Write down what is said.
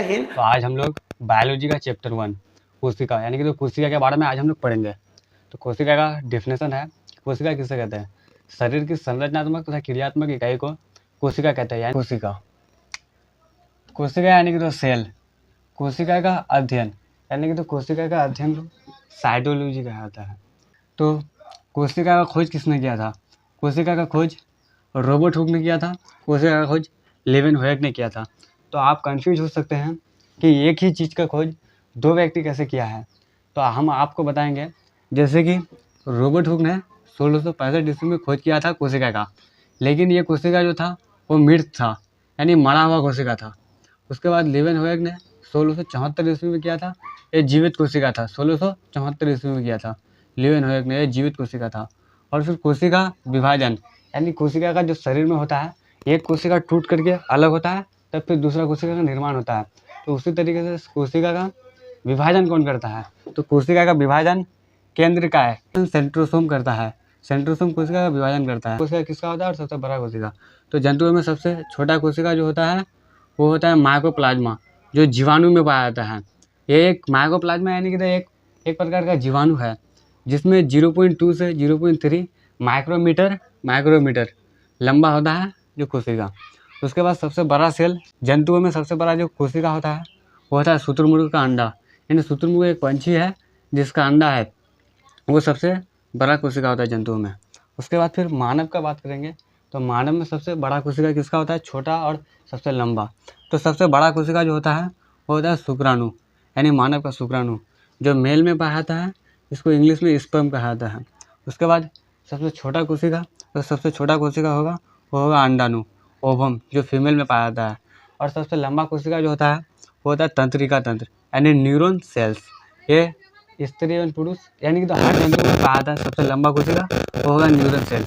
हिंद। तो आज हम लोग बायोलॉजी का चैप्टर 1 कोशिका यानी कि तो कोशिका के बारे में आज हम लोग पढ़ेंगे। तो कोशिका का डेफिनेशन है, कोशिका किसे कहते हैं? शरीर की संरचनात्मक तथा क्रियात्मक इकाई को कोशिका कहते हैं। यानी कोशिका यानी कि तो सेल। कोशिका का अध्ययन यानी कि तो कोशिका का अध्ययन को साइटोलॉजी कहा जाता है। तो कोशिका का खोज किसने किया था? कोशिका का खोज रॉबर्ट हुक ने किया था। कोशिका का खोज लेवेनहोयक ने किया था। तो आप कंफ्यूज हो सकते हैं कि एक ही चीज़ का खोज दो व्यक्ति कैसे किया है। तो हम आपको बताएंगे, जैसे कि रॉबर्ट हुक ने 1665 ईस्वी में खोज किया था कोशिका का, लेकिन ये कोशिका जो था वो मृत था, यानी मरा हुआ कोशिका था। उसके बाद लेवेनहोयक ने 1674 ईस्वी में किया था, ये जीवित कोशिका था। 1674 ईस्वी में किया था लेवेनहोयक ने, ये जीवित कोशिका था। और फिर कोशिका विभाजन यानी कोशिका का जो शरीर में होता है, एक कोशिका टूट करके अलग होता है, तब फिर दूसरा कोशिका का निर्माण होता है। तो उसी तरीके से कोशिका का विभाजन कौन करता है? तो कोशिका का विभाजन केंद्र का है, सेंट्रोसोम करता है। सेंट्रोसोम कोशिका का विभाजन करता है। कोशिका किसका होता है और सबसे बड़ा कोशिका? तो जंतुओं में सबसे छोटा कोशिका जो होता है वो होता है माइकोप्लाज्मा, जो जीवाणु में पाया जाता है। ये एक माइकोप्लाज्मा यानी कि एक प्रकार का जीवाणु है, जिसमें 0.2 से 0.3 माइक्रोमीटर लंबा होता है जो कोशिका। उसके बाद सबसे बड़ा सेल, जंतुओं में सबसे बड़ा जो कोशिका होता है वो होता है शुतुरमुर्ग का अंडा। यानी शुतुरमुर्ग एक पंछी है जिसका अंडा है, वो सबसे बड़ा कोशिका होता है जंतुओं में। उसके बाद फिर मानव का बात करेंगे, तो मानव में सबसे बड़ा कोशिका किसका होता है? छोटा और सबसे लंबा। तो सबसे बड़ा कोशिका जो होता है वो होता है शुक्राणु, यानी मानव का शुक्राणु, जो मेल में पाया जाता है। इसको इंग्लिश में स्पर्म कहा जाता है। उसके बाद सबसे छोटा कोशिका, तो सबसे छोटा कोशिका होगा वो होगा अंडाणु, ओवम, जो फीमेल में पाया जाता है। और सबसे लंबा कोशिका जो होता है वो होता है तंत्रिका तंत्र, यानी न्यूरॉन सेल्स। ये स्त्री एवं पुरुष यानी कि तो हर जंतु में पाया जाता है। सबसे लंबा कोशिका वो होगा न्यूरॉन सेल।